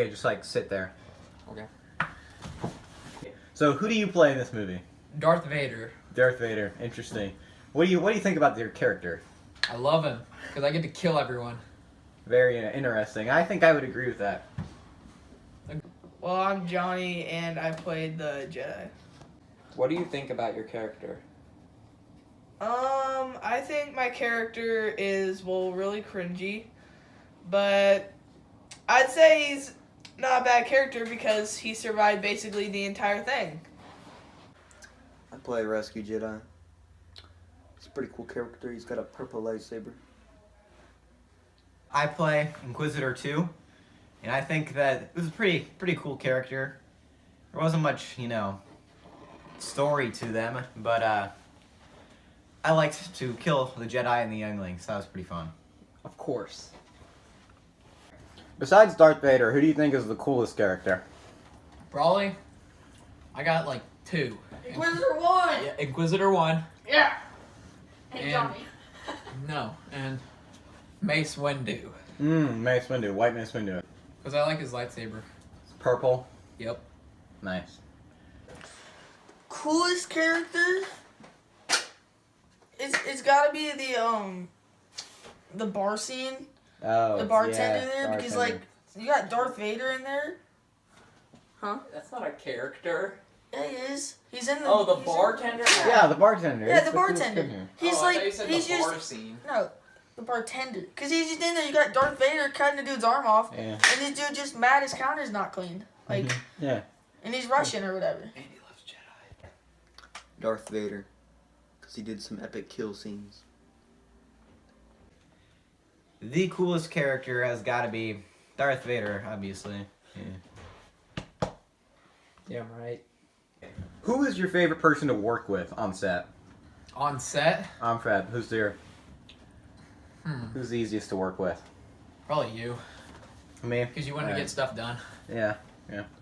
okay, just like sit there. Okay. So who do you play in this movie? Darth Vader. Darth Vader. Interesting. What do you think about your character? I love him because I get to kill everyone. Very interesting. I think I would agree with that. Well, I'm Johnny, and I played the Jedi. What do you think about your character? I think my character is, well, really cringy, but I'd say he's not a bad character because he survived basically the entire thing. I play Rescue Jedi. He's a pretty cool character. He's got a purple lightsaber. I play Inquisitor 2, and I think that it was a pretty cool character. There wasn't much, story to them, but I liked to kill the Jedi and the younglings. That was pretty fun. Of course. Besides Darth Vader, who do you think is the coolest character? Probably. I got like 2. Inquisitor 1! Yeah, Inquisitor 1. Yeah! And- Hey, Johnny. No, and Mace Windu. Mace Windu. White Mace Windu. Because I like his lightsaber. It's purple. Yep. Nice. Coolest character? It's gotta be the bar scene. Oh, The bartender yeah, there, because, bartender. you got Darth Vader in there. Huh? That's not a character. Yeah, he is. He's in the... Oh, the he's in- bartender? Yeah, the bartender. Yeah, It's the coolest bartender. character. He's I like... thought you said he's the just... bar scene. No, the bartender. Because he's just in there. You got Darth Vader cutting the dude's arm off. Yeah. And this dude just mad his counter's not cleaned. Like, Yeah. and he's Russian or whatever. Andy loves Jedi. Darth Vader. Because he did some epic kill scenes. The coolest character has got to be Darth Vader, obviously. Yeah. Yeah, right. Who is your favorite person to work with on set? On set? I'm Fred. Who's the easiest to work with? Probably you. Me? Because you want to Alright. get stuff done. Yeah,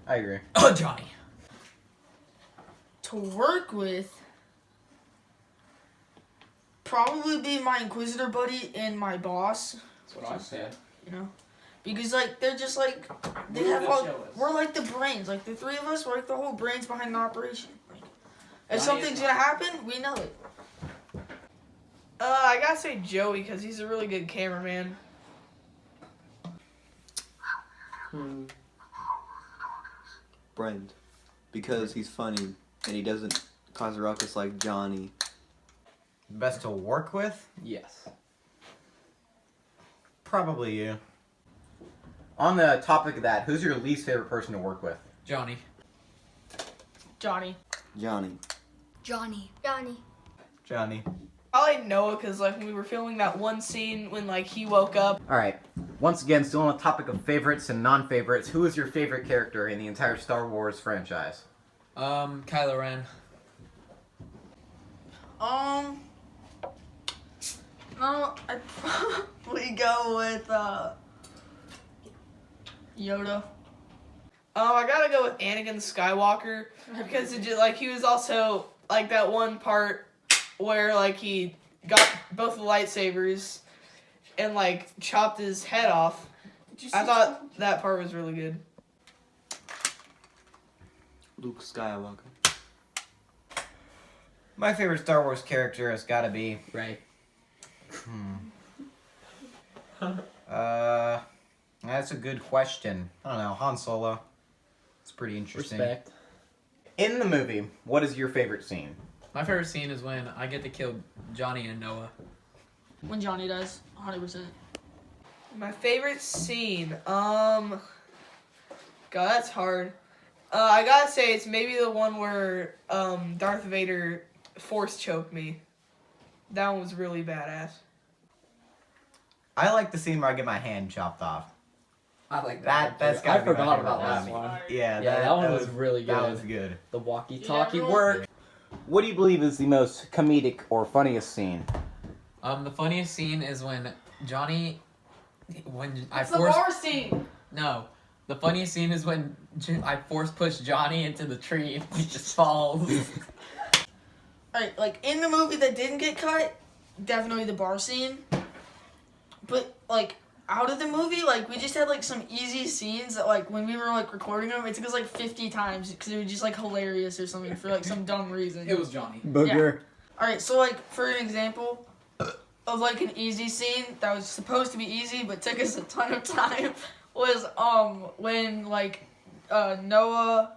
I agree. Oh, Johnny. To work with... Probably be my Inquisitor buddy and my boss. That's what I said. Because, they're just, they We're have the all... chillest. We're like the brains. Like, the three of us, we're like the whole brains behind the operation. Like, if Johnny something's is gonna happen, we know it. I gotta say Joey, because he's a really good cameraman. Brent. Because he's funny. And he doesn't cause a ruckus like Johnny. Best to work with? Yes. Probably you. On the topic of that, who's your least favorite person to work with? Johnny. Johnny. Johnny. Johnny. Johnny. Probably Noah, because, when we were filming that one scene when, he woke up. Alright, once again, still on the topic of favorites and non-favorites, who is your favorite character in the entire Star Wars franchise? Kylo Ren. No, I'd probably go with, Yoda. I gotta go with Anakin Skywalker, because it just, he was also, that one part where, he got both the lightsabers and, chopped his head off. I thought that part was really good. Luke Skywalker. My favorite Star Wars character has got to be... Ray. That's a good question. I don't know, Han Solo. It's pretty interesting. Respect. In the movie, what is your favorite scene? My favorite scene is when I get to kill Johnny and Noah. When Johnny does, 100%. My favorite scene, God, that's hard. I gotta say, it's maybe the one where, Darth Vader force choked me. That one was really badass. I like the scene where I get my hand chopped off. I like That- that. that's I gotta be my forgot favorite about that scene. one. Yeah, Yeah, that one was really good. That was good. The walkie-talkie Yeah, work. What do you believe is the most comedic or funniest scene? The funniest scene is when Johnny... I It's the forced... bar scene! No. The funniest scene is when I force push Johnny into the tree and he just falls. Alright, in the movie that didn't get cut, definitely the bar scene. But, out of the movie, like, we just had, like, some easy scenes that, like, when we were, like, recording them, it took us, like, 50 times because it was just, like, hilarious or something for, like, some dumb reason. It was Johnny. Booger. Alright, so, like, for an example of, like, an easy scene that was supposed to be easy but took us a ton of time was, when, like, Noah,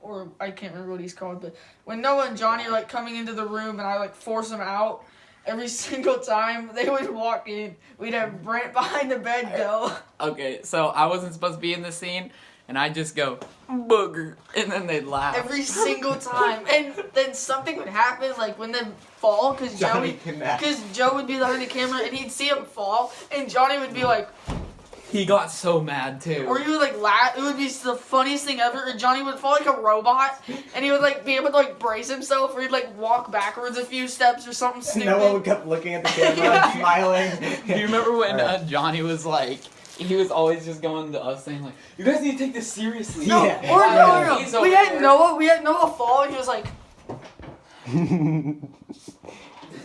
or I can't remember what he's called, but when Noah and Johnny are, like, coming into the room and I, like, force them out, every single time they would walk in, we'd have Brent behind the bed go. Okay, so I wasn't supposed to be in this scene, and I just go, booger, and then they'd laugh. Every single time. And then something would happen, like when they fall, because Joe would be behind the camera and he'd see him fall, and Johnny would be like, He got so mad, too. or he would like laugh. It would be the funniest thing ever. And Johnny would fall like a robot, and he would like be able to like brace himself, or he'd like walk backwards a few steps or something stupid. Noah kept looking at the camera and smiling. Do you remember when Johnny was like, he was always just going to us saying like, you guys need to take this seriously. No, Yeah. or He's no. over We had there. Noah fall, and he was like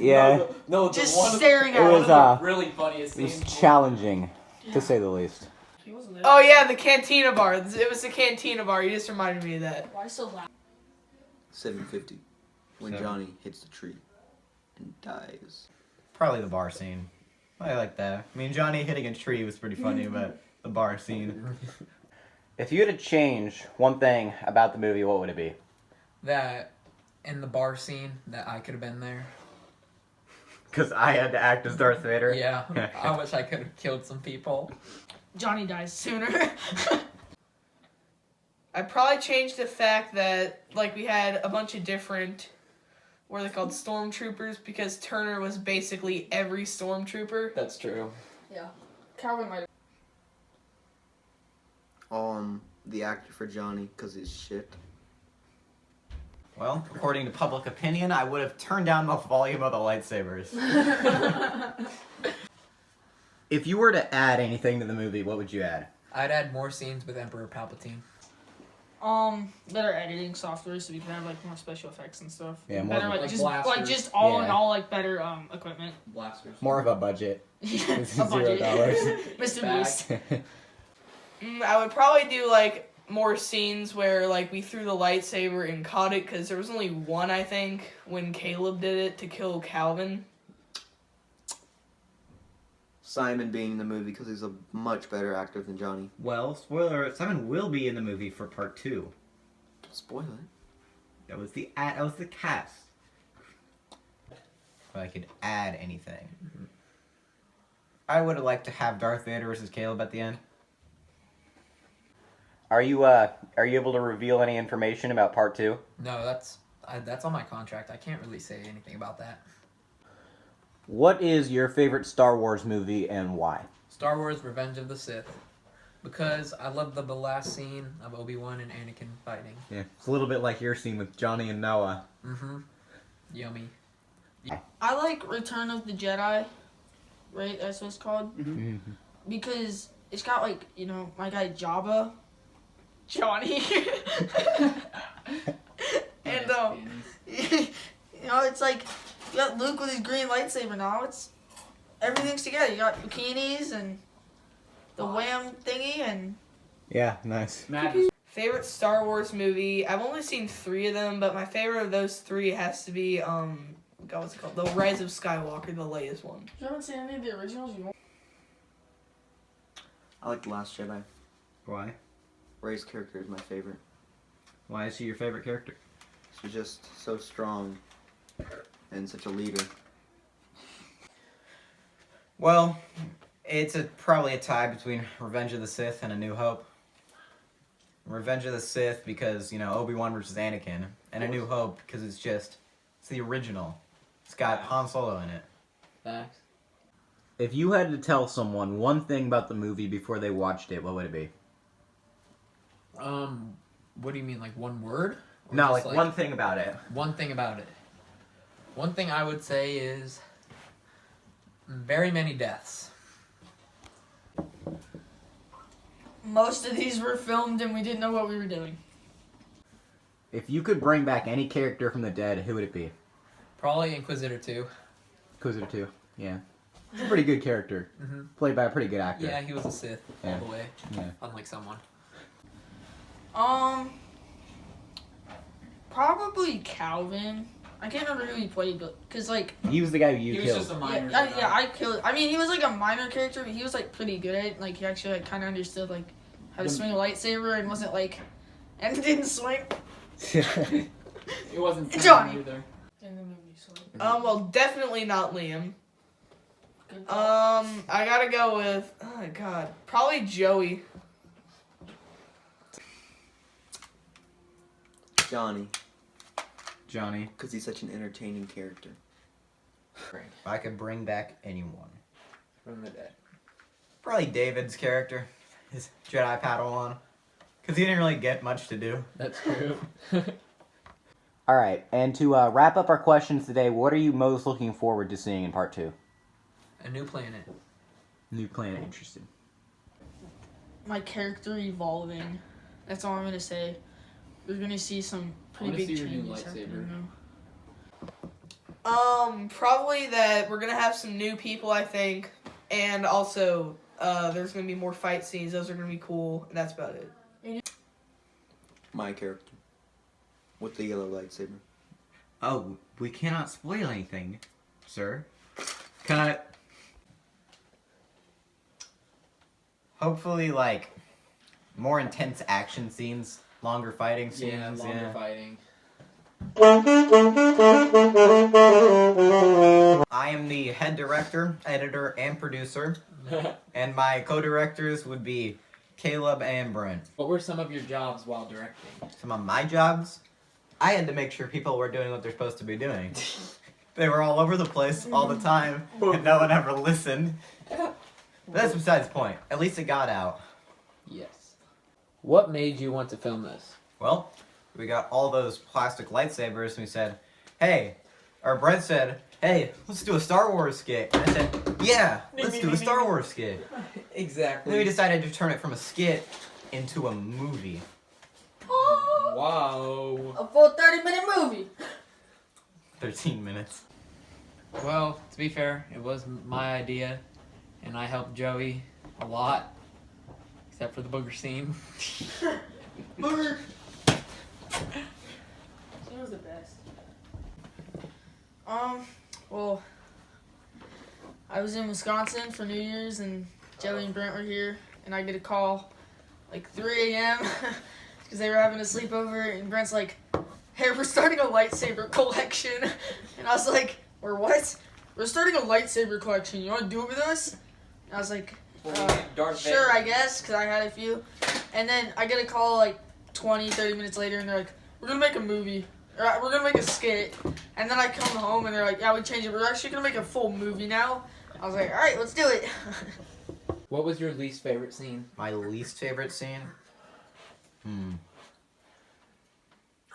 Yeah, No, the just one staring it at was, him. of the really funniest it was scenes. challenging, to say the least. He wasn't there. Oh yeah, the cantina bar. It was the cantina bar. You just reminded me of that. Why so loud? 750. When Seven. Johnny hits the tree and dies. Probably the bar scene. I like that. I mean, Johnny hitting a tree was pretty funny, but the bar scene. If you had to change one thing about the movie, what would it be? That in the bar scene that I could have been there. Because I had to act as Darth Vader. Yeah, I wish I could have killed some people. Johnny dies sooner. I'd probably change the fact that like we had a bunch of different, what are they called, stormtroopers, because Turner was basically every stormtrooper. That's true. Calvin might. The actor for Johnny, because he's shit. Well, according to public opinion, I would have turned down the volume of the lightsabers. If you were to add anything to the movie, what would you add? I'd add more scenes with Emperor Palpatine. Better editing software so we can have like more special effects and stuff. Yeah, more better of a- like like just blasters. just all in Yeah. all like better equipment. Blasters. More of a budget. A $0. budget. Mr. Back. Beast. I would probably do like more scenes where like we threw the lightsaber and caught it, because there was only one, I think, when Caleb did it to kill Calvin. Simon being in the movie because he's a much better actor than Johnny. Well, spoiler alert, Simon will be in the movie for part 2. Don't spoil it. That was the cast. If I could add anything. I would have liked to have Darth Vader versus Caleb at the end. Are you able to reveal any information about part 2? No, that's on my contract. I can't really say anything about that. What is your favorite Star Wars movie and why? Star Wars: Revenge of the Sith, because I love the last scene of Obi-Wan and Anakin fighting. Yeah, it's a little bit like your scene with Johnny and Noah. Mm-hmm. Yummy. I like Return of the Jedi. Right, that's what it's called. Because it's got like, you know, my guy Jabba, Johnny, and you know, it's like you got Luke with his green lightsaber now. It's everything's together. You got bikinis and the wham thingy and Yeah, nice. Favorite Star Wars movie? I've only seen 3 of them, but my favorite of those 3 has to be God, what's it called? The Rise of Skywalker, the latest one. you haven't seen any of the originals. You won't. I like The Last Jedi. Why? Rey's character is my favorite. Why is she your favorite character? She's just so strong and such a leader. Well, it's probably a tie between Revenge of the Sith and A New Hope. Revenge of the Sith because, you know, Obi-Wan versus Anakin, and A New Hope because it's the original. It's got Han Solo in it. Facts. If you had to tell someone one thing about the movie before they watched it, what would it be? What do you mean, like one word? Or No, just, like one thing about it. One thing about it. One thing I would say is very many deaths. Most of these were filmed and we didn't know what we were doing. If you could bring back any character from the dead, who would it be? Probably Inquisitor 2. Inquisitor 2, yeah. He's a pretty good character. Mm-hmm. Played by a pretty good actor. Yeah, he was a Sith Yeah. all the way. Yeah. Unlike someone. Probably Calvin. I can't remember who he played, but because like He was the guy you He was killed. just a minor. yeah, I killed. I mean, he was like a minor character, but he was like pretty good at it. Like he actually like kind of understood like how to swing a lightsaber and wasn't like and didn't swing. It wasn't Johnny. either. In the movie, so. Well, definitely not Liam. I gotta go with, oh my god, probably Joey. Johnny, Johnny. because he's such an entertaining character. If I could bring back anyone, From the dead. probably David's character, his Jedi Padawan, because he didn't really get much to do. That's true. All right, and to wrap up our questions today, what are you most looking forward to seeing in part 2? A new planet. New planet, interesting. My character evolving. That's all I'm gonna say. We're gonna see some pretty wanna big see your new changes lightsaber. happening. Probably that we're gonna have some new people, I think, and also there's gonna be more fight scenes. Those are gonna be cool, and that's about it. My character. With the yellow lightsaber. Oh, we cannot spoil anything, sir. Cut. Hopefully, like, more intense action scenes, longer fighting scenes. Yeah, longer fighting. I am the head director, editor, and producer, and my co-directors would be Caleb and Brent. What were some of your jobs while directing? Some of my jobs, I had to make sure people were doing what they're supposed to be doing. They were all over the place all the time, and no one ever listened. But that's besides the point. At least it got out. Yes. What made you want to film this? Well, we got all those plastic lightsabers, and we said, hey, or Brent said, hey, let's do a Star Wars skit. And I said, yeah, let's do a Star Wars skit. And Exactly. then we decided to turn it from a skit into a movie. Wow. A full 30-minute movie. 13 minutes. Well, to be fair, it was my idea, and I helped Joey a lot, except for the booger scene. Booger. She was the best. Well, I was in Wisconsin for New Year's, and Joey and Brent were here, and I get a call like 3 a.m. because they were having a sleepover, and Brent's like, hey, we're starting a lightsaber collection. And I was like, we're what? We're starting a lightsaber collection. You want to do it with us? And I was like, sure, I guess, because I had a few. And then I get a call like 20, 30 minutes later, and they're like, we're going to make a movie. Or we're going to make a skit. And then I come home, and they're like, yeah, we changed it. We're actually going to make a full movie now. I was like, all right, let's do it. What was your least favorite scene? My least favorite scene?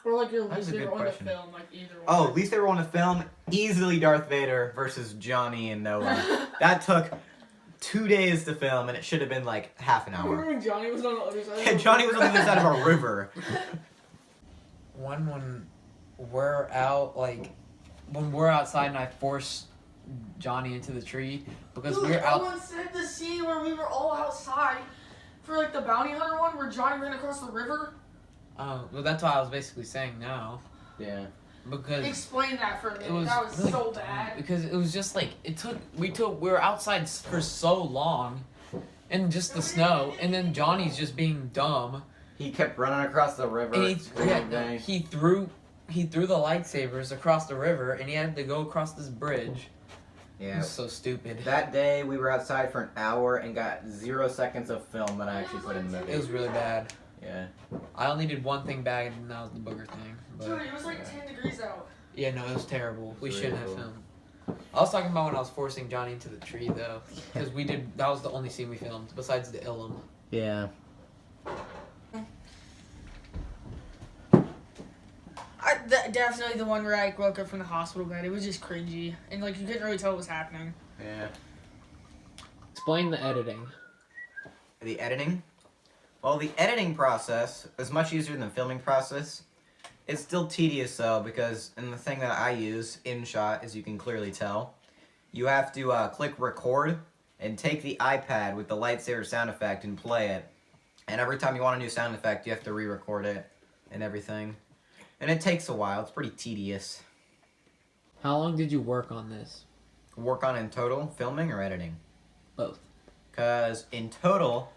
Or like your That's least a good favorite one to question. film, like either one. Oh, least favorite one to film? Easily Darth Vader versus Johnny and Noah. That took 2 days to film, and it should have been like half an hour. Remember when Johnny was on the other side? Yeah, Johnny was on the other side of a river. When we're out, like, when we're outside and I force Johnny into the tree because Dude, we're out. I once said the scene where we were all outside for like the bounty hunter one where Johnny ran across the river. Well, that's what I was basically saying now. Yeah. Because Explain that for a minute. it was That was really so bad. Because it was just like we were outside for so long, in just the snow, and then Johnny's just being dumb. He kept running across the river. And screaming. he threw the lightsabers across the river, and he had to go across this bridge. It Yeah. was so stupid. That day we were outside for an hour and got 0 seconds of film that I actually put in the movie. It was really bad. Yeah. I only did one thing bad, and that was the booger thing. But Dude, it was like 10 degrees out. yeah, no, it was terrible. We It's shouldn't really have filmed. I was talking about when I was forcing Johnny into the tree, though, because that was the only scene we filmed besides the Ilum. Yeah. Definitely the one where I woke up from the hospital bed. It was just cringy. And like you couldn't really tell what was happening. Yeah. Explain the editing. The editing? Well, the editing process is much easier than the filming process. It's still tedious though, because in the thing that I use, InShot, as you can clearly tell, you have to click record and take the iPad with the lightsaber sound effect and play it. And every time you want a new sound effect, you have to re-record it and everything. And it takes a while. It's pretty tedious. How long did you work on this? Work on in total, filming or editing? Both. Because in total,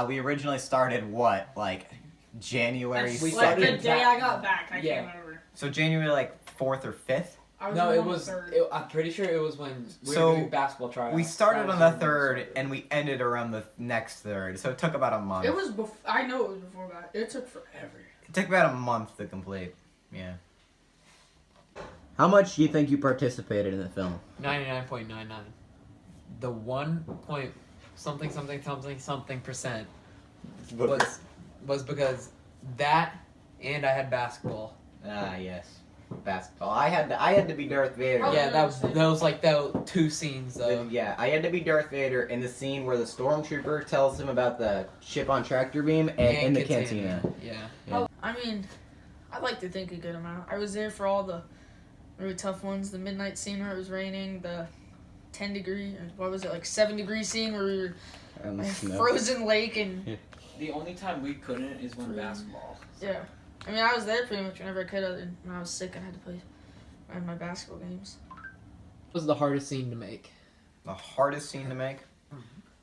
we originally started like January. We Like the started day I got back, I Yeah. can't remember. So January like 4th or 5th. I was No, on it the was. third. I'm pretty sure it was when we So, were doing basketball tryouts. We started That on was the when we 3rd started. and we ended around the next 3rd. So it took about a month. It was I know it was before that. It took forever. It took about a month to complete. Yeah. How much do you think you participated in the film? 99.99. The 1 point something percent was because that and I had basketball. Ah, yes. Basketball. I had to be Darth Vader. Oh, Yeah, that was like the 2 scenes though. Yeah, I had to be Darth Vader in the scene where the stormtrooper tells him about the ship on tractor beam and in the cantina. Yeah. Yeah. I mean, I like to think a good amount. I was there for all the really tough ones. The midnight scene where it was raining, the 10 degree, or what was it, like 7-degree scene where we were And in the a snow. frozen lake and The only time we couldn't is when basketball. yeah. I mean, I was there pretty much whenever I could. Other than when I was sick, I had to play my basketball games. What was the hardest scene to make? The hardest scene to make?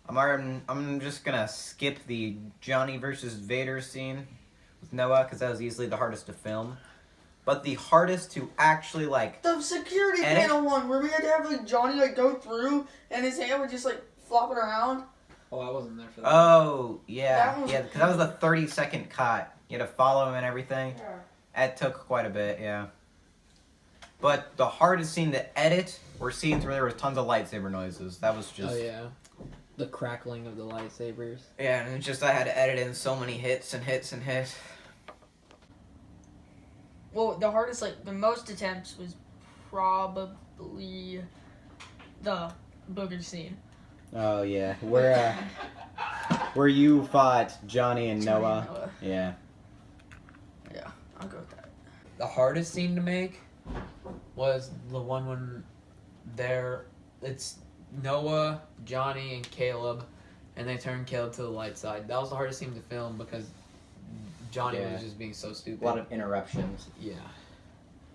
I'm just gonna skip the Johnny versus Vader scene with Noah because that was easily the hardest to film. But the hardest to actually like The security Edit? panel one where we had to have like Johnny like go through and his hand would just like flop it around. Oh, I wasn't there for that. Oh yeah, That was- yeah, because that was the 30-second cut. You had to follow him and everything. Yeah. It took quite a bit, yeah. But the hardest scene to edit were scenes where there was tons of lightsaber noises. That was just Oh yeah. The crackling of the lightsabers. yeah, and it's just I had to edit in so many hits and hits and hits. Well, the hardest, like the most attempts was probably the booger scene. Oh yeah, where you fought Johnny and Johnny Noah. and Noah. Yeah. Yeah, I'll go with that. The hardest scene to make was the one when it's Noah, Johnny, and Caleb, and they turn Caleb to the light side. That was the hardest scene to film because Johnny Yeah. was just being so stupid. A lot of interruptions. Yeah.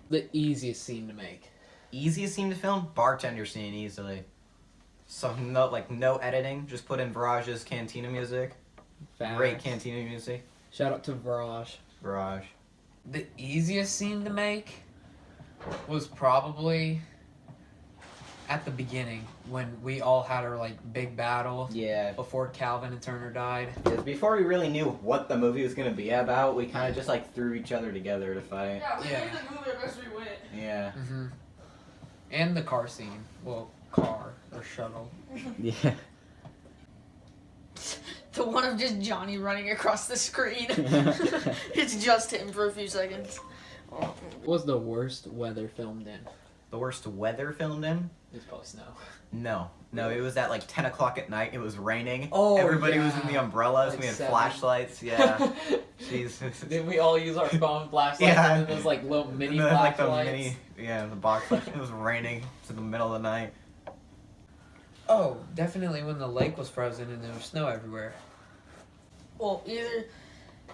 The easiest scene to make. Easiest scene to film? Bartender scene easily. So no editing, just put in Virage's Cantina music. Fast. Great Cantina music. Shout out to Viraj. Virage. The easiest scene to make was probably at the beginning when we all had our like big battle Yeah. before Calvin and Turner died. Because before we really knew what the movie was gonna be about, we kind of just like threw each other together to fight. We Yeah. made the movie as we went. Yeah. Mm-hmm. And the car scene. Well, car or shuttle. Yeah. The one of just Johnny running across the screen. It's just him for a few seconds. What was the worst weather filmed in? The worst weather filmed in? It was probably snow. No, it was at like 10 o'clock at night. It was raining. Oh, Everybody was in yeah. the umbrellas. Like we had 7. flashlights. Yeah. Jesus. Did we all use our phone flashlights Yeah. and then those like little mini And then, like flashlights? the box flash. It was raining to the middle of the night. Oh, definitely when the lake was frozen and there was snow everywhere. Well, either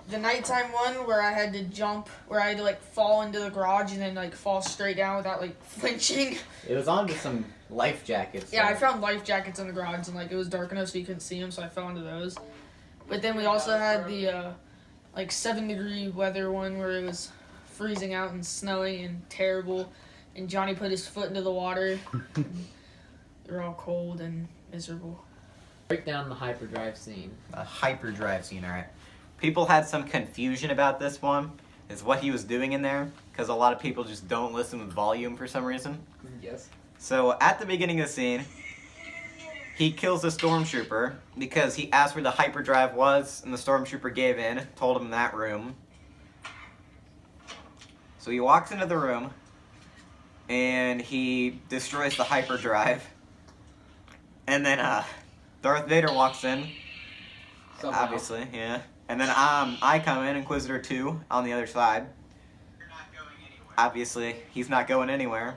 the nighttime one where I had to jump, where I had to like fall into the garage and then like fall straight down without like flinching. It was on to some life jackets. Yeah, I so- found life jackets in the garage and like it was dark enough so you couldn't see them, so I fell into those. But then we also had the like 7-degree weather one where it was freezing out and snowing and terrible, and Johnny put his foot into the water. They were all cold and miserable. Break down the hyperdrive scene. A hyperdrive scene, alright. People had some confusion about this one, is what he was doing in there, because a lot of people just don't listen with volume for some reason. Yes. So, at the beginning of the scene, he kills the stormtrooper because he asked where the hyperdrive was, and the stormtrooper gave in, told him that room. So he walks into the room, and he destroys the hyperdrive. And then, Darth Vader walks in, Somehow. obviously, yeah. And then I come in, Inquisitor 2, on the other side. You're not going anywhere. Obviously, he's not going anywhere.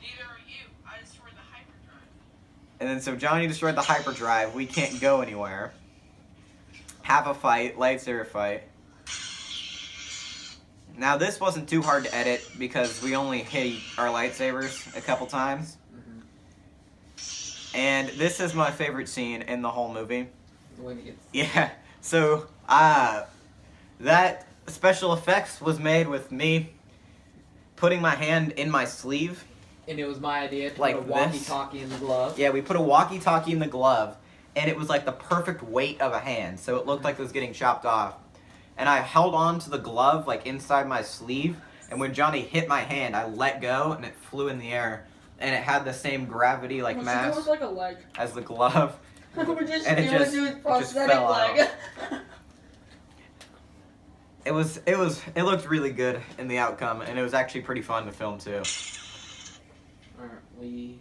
Neither are you. I destroyed the hyperdrive. And then so Johnny destroyed the hyperdrive. We can't go anywhere. Have a fight, lightsaber fight. Now this wasn't too hard to edit because we only hit our lightsabers a couple times. And this is my favorite scene in the whole movie. When he gets Yeah, so, that special effects was made with me putting my hand in my sleeve. and it was my idea to Like put a this? walkie-talkie in the glove. Yeah, we put a walkie-talkie in the glove, and it was like the perfect weight of a hand, so it looked like it was getting chopped off. And I held on to the glove, like, inside my sleeve, and when Johnny hit my hand, I let go, and it flew in the air. And it had the same gravity, like, mass It like a leg. as the glove. We're just And it doing just- his it just prosthetic fell leg. It looked really good in the outcome, and it was actually pretty fun to film, too. Alright, we...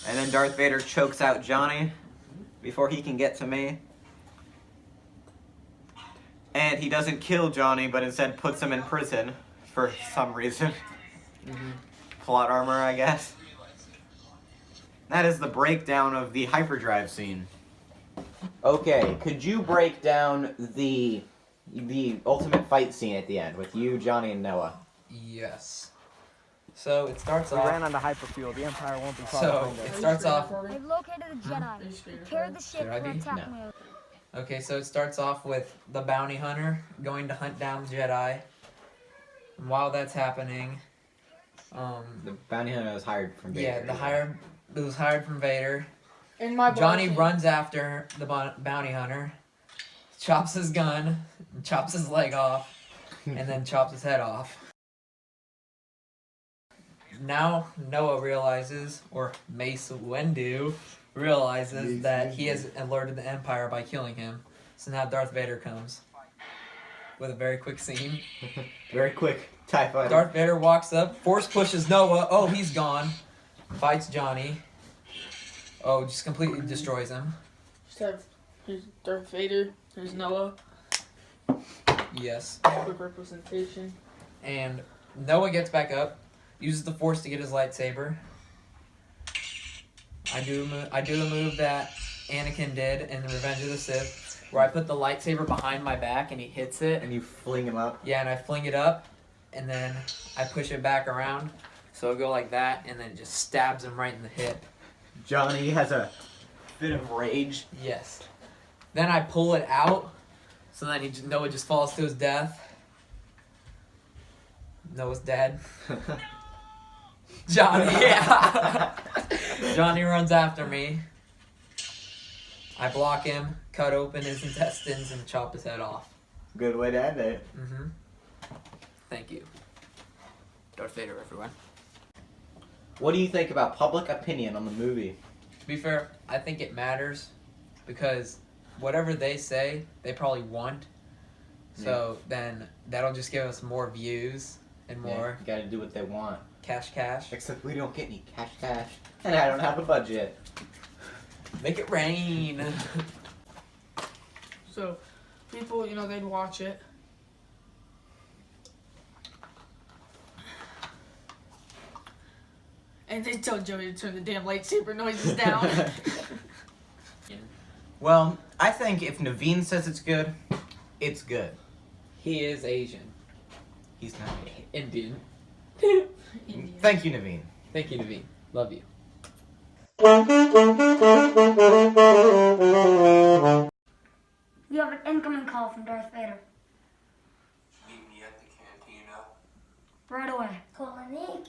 And then Darth Vader chokes out Johnny before he can get to me. And he doesn't kill Johnny, but instead puts him in prison for some reason. Plot armor, I guess. That is the breakdown of the hyperdrive scene. Okay, could you break down the ultimate fight scene at the end with you, Johnny, and Noah? Yes. So it starts We off. ran onto hyperfuel. The Empire won't be far So behind it us. starts off. I've located the Jedi. Prepare the ship Should I for be? attack No. mode. Okay, so it starts off with the bounty hunter going to hunt down the Jedi. And while that's happening, The bounty hunter was hired from Vader. yeah, it was hired from Vader. In my Johnny blushing. runs after the bounty hunter, chops his gun, chops his leg off, and then chops his head off. Now Noah realizes, or Mace Windu realizes that he has alerted the Empire by killing him. So now Darth Vader comes with a very quick scene. Very quick. TIE fighter. Darth Vader walks up, force pushes Noah. Oh, he's gone. Fights Johnny. Oh, just completely destroys him. Just have here's Darth Vader. Here's Noah. Yes. Quick representation. And Noah gets back up, uses the Force to get his lightsaber. I do the move that Anakin did in Revenge of the Sith, where I put the lightsaber behind my back and he hits it. And you fling him up. Yeah, and I fling it up, and then I push it back around, so it'll go like that, and then it just stabs him right in the hip. Johnny has a fit of rage. Yes. Then I pull it out, so then Noah just falls to his death. Noah's dead. Johnny, yeah. Johnny runs after me. I block him, cut open his intestines, and chop his head off. Good way to end it. Thank you. Darth Vader, everyone. What do you think about public opinion on the movie? To be fair, I think it matters because whatever they say, they probably want. So then that'll just give us more views and more You gotta do what they want. cash. Except we don't get any cash. And I don't have a budget. Make it rain. So, people, they'd watch it. And they tell Joey to turn the damn lightsaber noises down. Well, I think if Naveen says it's good, it's good. He is Asian. He's not. Indian. Thank you, Naveen. Thank you, Naveen. Love you. You have an incoming call from Darth Vader. Meet me at the cantina. Right away. Colony,